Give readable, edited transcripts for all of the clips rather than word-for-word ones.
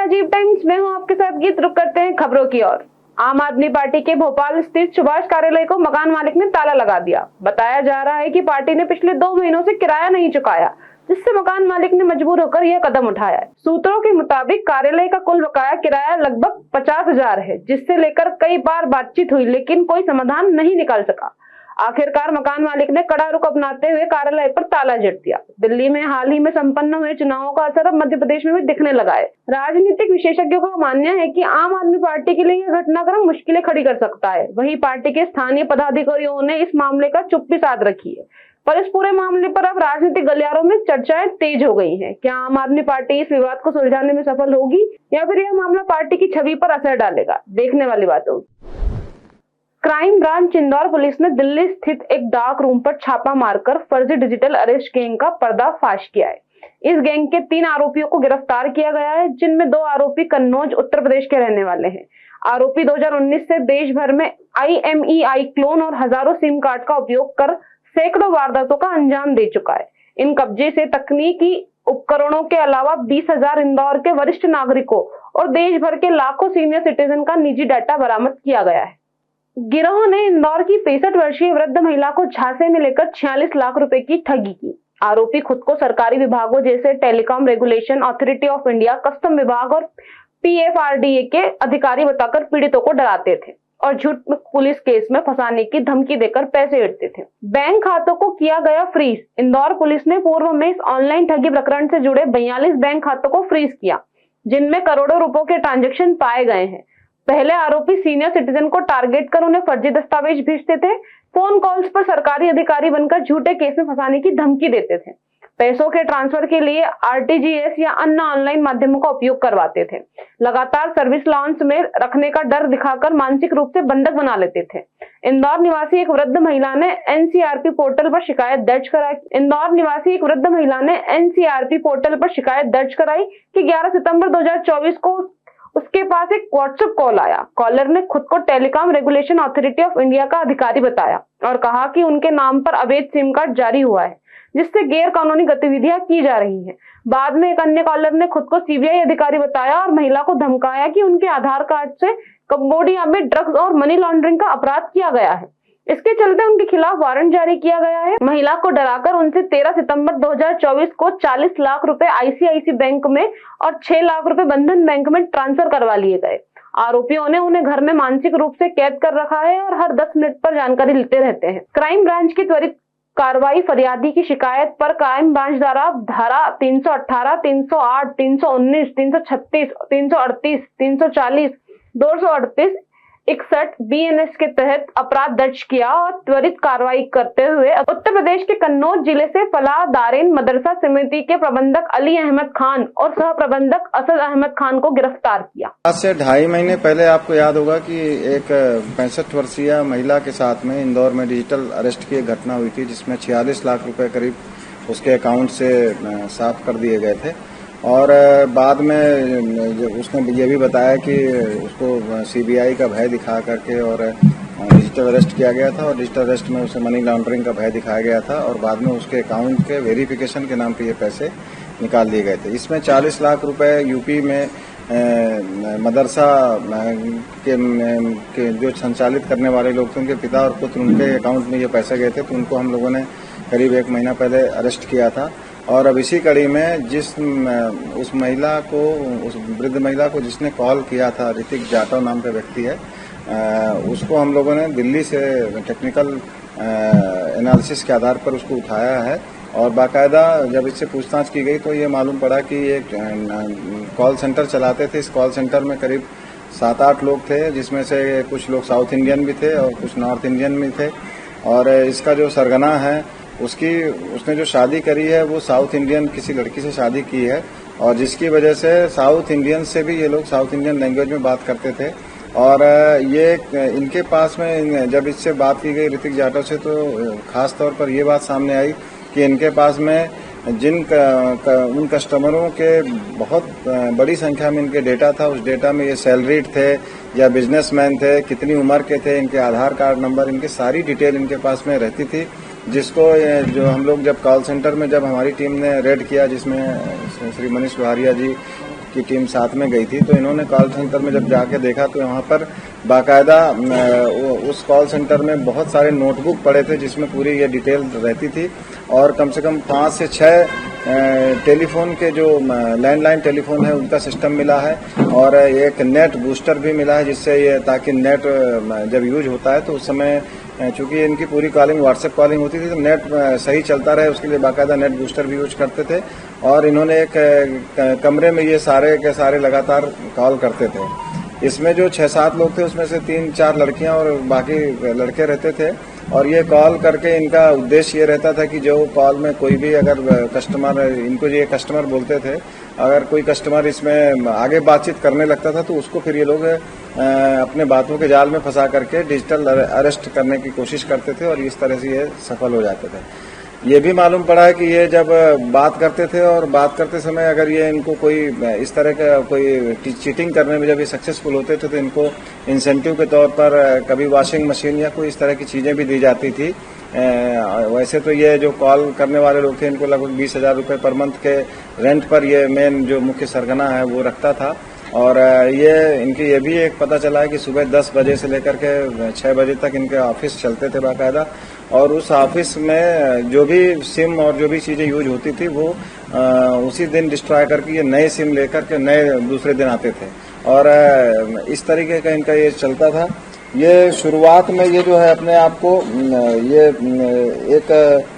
अजीब टाइम्स में हूं आपके साथ गीत। रुक करते हैं खबरों की ओर। आम आदमी पार्टी के भोपाल स्थित सुभाष कार्यालय को मकान मालिक ने ताला लगा दिया। बताया जा रहा है कि पार्टी ने पिछले 2 महीनों से किराया नहीं चुकाया, जिससे मकान मालिक ने मजबूर होकर यह कदम उठाया है। सूत्रों के मुताबिक कार्यालय का कुल बकाया किराया लगभग 50,000 है, जिससे लेकर कई बार बातचीत हुई, लेकिन कोई समाधान नहीं निकाल सका। आखिरकार मकान मालिक ने कड़ा रुख अपनाते हुए कार्यालय पर ताला जड़ दिया। दिल्ली में हाल ही में संपन्न हुए चुनावों का असर अब मध्य प्रदेश में भी दिखने लगा है। राजनीतिक विशेषज्ञों का मानना है कि आम आदमी पार्टी के लिए यह घटनाक्रम मुश्किलें खड़ी कर सकता है। वहीं पार्टी के स्थानीय पदाधिकारियों ने इस मामले का चुप्पी साध रखी है, पर इस पूरे मामले पर अब राजनीतिक गलियारों में चर्चाएं तेज हो गई हैं। क्या आम आदमी पार्टी इस विवाद को सुलझाने में सफल होगी या फिर यह मामला पार्टी की छवि पर असर डालेगा, देखने वाली बात होगी। क्राइम ब्रांच इंदौर पुलिस ने दिल्ली स्थित एक डार्क रूम पर छापा मारकर फर्जी डिजिटल अरेस्ट गैंग का पर्दाफाश किया है। इस गैंग के 3 आरोपियों को गिरफ्तार किया गया है, जिनमें 2 आरोपी कन्नौज उत्तर प्रदेश के रहने वाले हैं। आरोपी 2019 से देश भर में IMEI क्लोन और हजारों सिम कार्ड का उपयोग कर सैकड़ों वारदातों का अंजाम दे चुका है। इन कब्जे से तकनीकी उपकरणों के अलावा 20,000 इंदौर के वरिष्ठ नागरिकों और देश भर के लाखों सीनियर सिटीजन का निजी डाटा बरामद किया गया है। गिरोह ने इंदौर की 65 वर्षीय वृद्ध महिला को झांसे में लेकर 46 लाख रुपए की ठगी की। आरोपी खुद को सरकारी विभागों जैसे telecom regulation authority of India, custom विभाग और PFRDA के अधिकारी बताकर पीड़ितों को डराते थे और झूठ पुलिस केस में फंसाने की धमकी देकर पैसे ऐंठते थे। बैंक खातों को किया गया फ्रीज। इंदौर पुलिस ने पूर्व में इस ऑनलाइन ठगी प्रकरण से जुड़े 42 बैंक खातों को फ्रीज किया, जिनमें करोड़ों रुपयों के ट्रांजैक्शन पाए गए हैं। पहले आरोपी सीनियर सिटीजन को टारगेट कर उन्हें फर्जी दस्तावेज भेजते थे, फोन कॉल्स पर सरकारी अधिकारी बनकर झूठे केस में फंसाने की धमकी देते थे, पैसों के ट्रांसफर के लिए RTGS या अन्य ऑनलाइन माध्यमों का उपयोग करवाते थे, लगातार सर्विस लॉन्च में रखने का डर दिखाकर मानसिक रूप से बंधक बना लेते थे। इंदौर निवासी एक वृद्ध महिला ने NCRP पोर्टल पर शिकायत दर्ज कराई कि 11 सितंबर 2024 को उसके पास एक व्हाट्सएप कॉल आया। कॉलर ने खुद को telecom regulation authority of India का अधिकारी बताया और कहा कि उनके नाम पर अवैध सिम कार्ड जारी हुआ है, जिससे गैर कानूनी गतिविधियां की जा रही हैं। बाद में एक अन्य कॉलर ने खुद को CBI अधिकारी बताया और महिला को धमकाया कि उनके आधार कार्ड से कंबोडिया में ड्रग्स और मनी लॉन्ड्रिंग का अपराध किया गया है। इसके चलते उनके खिलाफ वारंट जारी किया गया है। महिला को डराकर उनसे 13 सितंबर 2024 को 40 लाख रुपए ICICI बैंक में और 6 लाख रुपए बंधन बैंक में ट्रांसफर करवा लिए गए। आरोपियों ने उन्हें घर में मानसिक रूप से कैद कर रखा है और हर 10 मिनट पर जानकारी लेते रहते हैं। क्राइम ब्रांच की त्वरित कार्रवाई फरियादी की शिकायत पर क्राइम ब्रांच द्वारा धारा 318, 308, 319, 336, 338, 340, 238, 61 BNS के तहत अपराध दर्ज किया और त्वरित कार्रवाई करते हुए उत्तर प्रदेश के कन्नौज जिले से फलाह दारेन मदरसा समिति के प्रबंधक अली अहमद खान और सह प्रबंधक असद अहमद खान को गिरफ्तार किया। आज से 2.5 महीने पहले आपको याद होगा कि एक 65 वर्षीय महिला के साथ में इंदौर में डिजिटल अरेस्ट की एक घटना हुई थी, जिसमें 46 लाख रुपए करीब उसके अकाउंट से साफ कर दिए गए थे। और बाद में उसने ये भी बताया कि उसको CBI का भय दिखा करके और डिजिटल अरेस्ट किया गया था और डिजिटल अरेस्ट में उसे मनी लॉन्ड्रिंग का भय दिखाया गया था और बाद में उसके अकाउंट के वेरिफिकेशन के नाम पे ये पैसे निकाल लिए गए थे। इसमें 40 लाख रुपए यूपी में मदरसा के जो संचालित करने वाले लोग थे, उनके पिता और पुत्र, उनके अकाउंट में ये पैसे गए थे, तो उनको हम लोगों ने करीब 1 महीना पहले अरेस्ट किया था। और अब इसी कड़ी में उस वृद्ध महिला को जिसने कॉल किया था, ऋतिक जाटव नाम का व्यक्ति है, उसको हम लोगों ने दिल्ली से टेक्निकल एनालिसिस के आधार पर उसको उठाया है और बाकायदा जब इससे पूछताछ की गई तो ये मालूम पड़ा कि एक कॉल सेंटर चलाते थे। इस कॉल सेंटर में करीब 7-8 लोग थे, जिसमें से कुछ लोग साउथ इंडियन भी थे और कुछ नॉर्थ इंडियन भी थे। और इसका जो सरगना है उसने जो शादी करी है वो साउथ इंडियन किसी लड़की से शादी की है और जिसकी वजह से साउथ इंडियन से भी ये लोग साउथ इंडियन लैंग्वेज में बात करते थे। और ये इनके पास में जब इससे बात की गई ऋतिक जाटव से, तो खास तौर पर ये बात सामने आई कि इनके पास में उन कस्टमरों के बहुत बड़ी संख्या में इनके डेटा था। उस डेटा में ये सैलरीड थे या बिजनेसमैन थे, कितनी उम्र के थे, इनके आधार कार्ड नंबर, इनकी सारी डिटेल इनके पास में रहती थी, जिसको जो हम लोग जब कॉल सेंटर में जब हमारी टीम ने रेड किया, जिसमें श्री मनीष लोहारिया जी की टीम साथ में गई थी, तो इन्होंने कॉल सेंटर में जब जाके देखा तो वहाँ पर बाकायदा उस कॉल सेंटर में बहुत सारे नोटबुक पड़े थे जिसमें पूरी ये डिटेल रहती थी, और कम से कम 5 से 6 टेलीफोन के जो लैंडलाइन टेलीफोन है उनका सिस्टम मिला है, और एक नेट बूस्टर भी मिला है, जिससे ये ताकि नेट जब यूज होता है तो उस समय चूंकि इनकी पूरी कॉलिंग व्हाट्सएप कॉलिंग होती थी तो नेट सही चलता रहे उसके लिए बाकायदा नेट बूस्टर भी यूज करते थे। और इन्होंने एक कमरे में ये सारे के सारे लगातार कॉल करते थे। इसमें जो 6-7 लोग थे उसमें से 3-4 लड़कियां और बाकी लड़के रहते थे, और ये कॉल करके इनका उद्देश्य ये रहता था कि जो कॉल में कोई भी अगर कस्टमर, इनको ये कस्टमर बोलते थे, अगर कोई कस्टमर इसमें आगे बातचीत करने लगता था तो उसको फिर ये लोग अपने बातों के जाल में फंसा करके डिजिटल अरेस्ट करने की कोशिश करते थे, और इस तरह से ये सफल हो जाते थे। ये भी मालूम पड़ा है कि ये जब बात करते थे और बात करते समय अगर ये इनको कोई इस तरह का कोई चीटिंग करने में जब ये सक्सेसफुल होते थे तो इनको इंसेंटिव के तौर पर कभी वॉशिंग मशीन या कोई इस तरह की चीजें भी दी जाती थी। वैसे तो ये जो कॉल करने वाले लोग थे इनको लगभग 20,000 रुपये पर मंथ के रेंट पर ये मेन जो मुख्य सरगना है वो रखता था। और ये भी एक पता चला है कि सुबह 10 बजे से लेकर के 6 बजे तक इनके ऑफिस चलते थे बाकायदा, और उस ऑफिस में जो भी सिम और जो भी चीजें यूज होती थी वो उसी दिन डिस्ट्रॉय करके ये नए सिम लेकर के नए दूसरे दिन आते थे, और इस तरीके का इनका ये चलता था। ये शुरुआत में ये जो है अपने आप को ये एक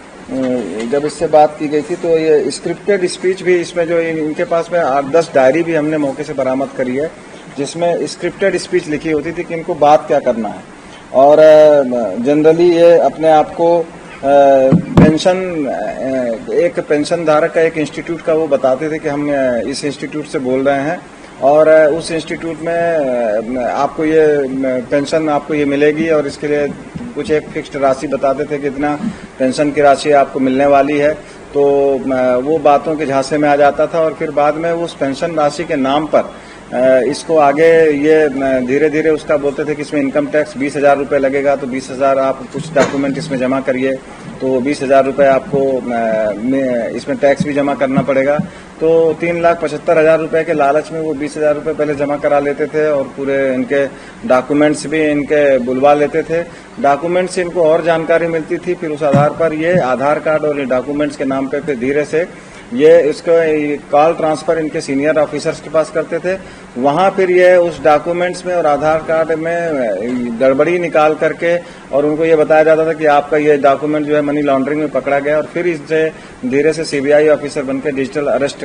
जब इससे बात की गई थी तो ये स्क्रिप्टेड स्पीच भी इसमें जो इनके पास में 8-10 डायरी भी हमने मौके से बरामद करी है जिसमें स्क्रिप्टेड स्पीच लिखी होती थी कि इनको बात क्या करना है। और जनरली ये अपने आप को पेंशन, एक पेंशन धारक का एक इंस्टीट्यूट का वो बताते थे कि हम इस इंस्टीट्यूट से बोल रहे हैं, और उस इंस्टीट्यूट में आपको ये पेंशन आपको ये मिलेगी, और इसके लिए कुछ एक फिक्स्ड राशि बताते थे कि इतना पेंशन की राशि आपको मिलने वाली है। तो वो बातों के झांसे में आ जाता था, और फिर बाद में उस पेंशन राशि के नाम पर इसको आगे ये धीरे धीरे उसका बोलते थे कि इसमें इनकम टैक्स 20,000 रुपये लगेगा, तो 20,000 आप कुछ डॉक्यूमेंट इसमें जमा करिए, तो 20,000 रुपये आपको इसमें टैक्स भी जमा करना पड़ेगा। तो 3,75,000 रुपये के लालच में वो 20,000 रुपये पहले जमा करा लेते थे, और पूरे इनके डॉक्यूमेंट्स भी इनके बुलवा लेते थे। डॉक्यूमेंट से इनको और जानकारी मिलती थी, फिर उस आधार पर ये आधार कार्ड और ये डॉक्यूमेंट्स के नाम पे फिर धीरे से ये इसको कॉल ट्रांसफर इनके सीनियर ऑफिसर्स के पास करते थे। वहां फिर ये उस डॉक्यूमेंट्स में और आधार कार्ड में गड़बड़ी निकाल करके, और उनको ये बताया जाता था कि आपका ये डॉक्यूमेंट जो है मनी लॉन्ड्रिंग में पकड़ा गया, और फिर इससे धीरे से सीबीआई ऑफिसर बनकर डिजिटल अरेस्ट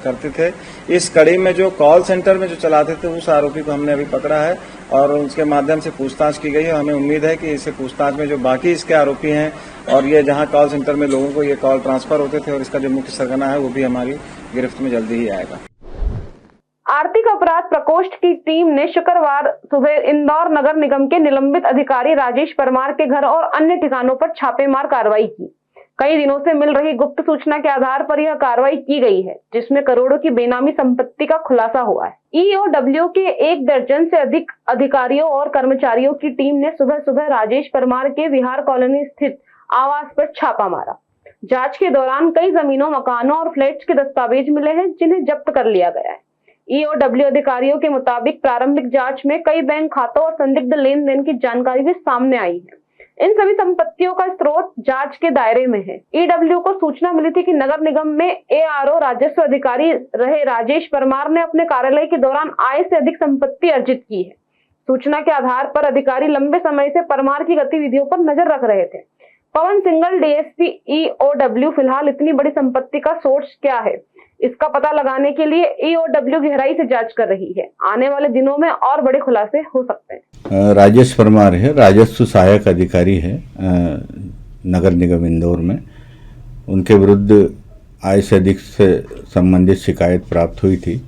करते थे। इस कड़ी में जो कॉल सेंटर में जो चलाते थे उस आरोपी को हमने अभी पकड़ा है, और उसके माध्यम से पूछताछ की गई है। हमें उम्मीद है कि इससे पूछताछ में जो बाकी इसके आरोपी हैं, और ये जहां कॉल सेंटर में लोगों को ये कॉल ट्रांसफर होते थे, और इसका जो मुख्य सरगना है वो भी हमारी गिरफ्त में जल्दी ही आएगा। आर्थिक अपराध प्रकोष्ठ की टीम ने शुक्रवार सुबह इंदौर नगर निगम के निलंबित अधिकारी राजेश परमार के घर और अन्य ठिकानों पर छापेमार कार्रवाई की। कई दिनों से मिल रही गुप्त सूचना के आधार पर यह कार्रवाई की गई है, जिसमें करोड़ों की बेनामी संपत्ति का खुलासा हुआ है। ईओडब्ल्यू के 1 दर्जन से अधिक अधिकारियों और कर्मचारियों की टीम ने सुबह सुबह राजेश परमार के विहार कॉलोनी स्थित आवास पर छापा मारा। जांच के दौरान कई जमीनों, मकानों और फ्लैट्स के दस्तावेज मिले हैं, जिन्हें जब्त कर लिया गया है। ईओडब्ल्यू अधिकारियों के मुताबिक प्रारंभिक जांच में कई बैंक खातों और संदिग्ध लेन देन की जानकारी भी सामने आई है। इन सभी संपत्तियों का स्रोत जांच के दायरे में है। ईडब्ल्यू को सूचना मिली थी कि नगर निगम में एआरओ राजस्व अधिकारी रहे राजेश परमार ने अपने कार्यालय के दौरान आय से अधिक संपत्ति अर्जित की है। सूचना के आधार पर अधिकारी लंबे समय से परमार की गतिविधियों पर नजर रख रहे थे। पवन सिंघल, डीएसपी ईओडब्ल्यू, फिलहाल इतनी बड़ी संपत्ति का सोर्स क्या है, इसका पता लगाने के लिए ईओडब्ल्यू गहराई से जांच कर रही है। आने वाले दिनों में और बड़े खुलासे हो सकते हैं। राजेश परमार है, राजस्व सहायक अधिकारी है नगर निगम इंदौर में। उनके विरुद्ध आय से अधिक से संबंधित शिकायत प्राप्त हुई थी,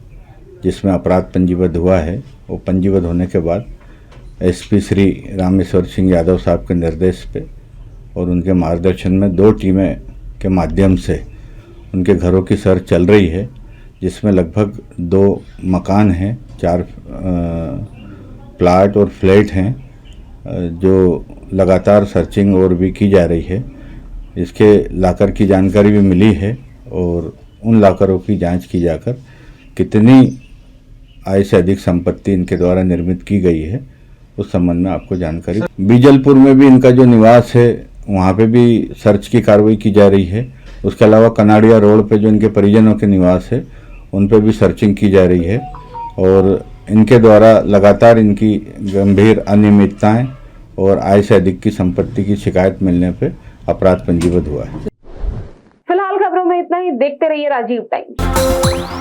जिसमें अपराध पंजीबद्ध हुआ है। वो पंजीबद्ध होने के बाद एसपी श्री रामेश्वर सिंह यादव साहब के निर्देश पे और उनके मार्गदर्शन में 2 टीमें के माध्यम से उनके घरों की सर्च चल रही है, जिसमें लगभग 2 मकान हैं, 4 प्लाट और फ्लैट हैं, जो लगातार सर्चिंग और भी की जा रही है। इसके लॉकर की जानकारी भी मिली है, और उन लॉकरों की जांच की जाकर कितनी आय से अधिक संपत्ति इनके द्वारा निर्मित की गई है, उस संबंध में आपको जानकारी। बीजलपुर में भी इनका जो निवास है वहाँ पे भी सर्च की कार्रवाई की जा रही है। उसके अलावा कनाड़िया रोड पे जो इनके परिजनों के निवास है उन पे भी सर्चिंग की जा रही है और इनके द्वारा लगातार इनकी गंभीर अनियमितताएं और आय से अधिक की संपत्ति की शिकायत मिलने पे अपराध पंजीबद्ध हुआ है। फिलहाल खबरों में इतना ही। देखते रहिए राजीव टाइम्स।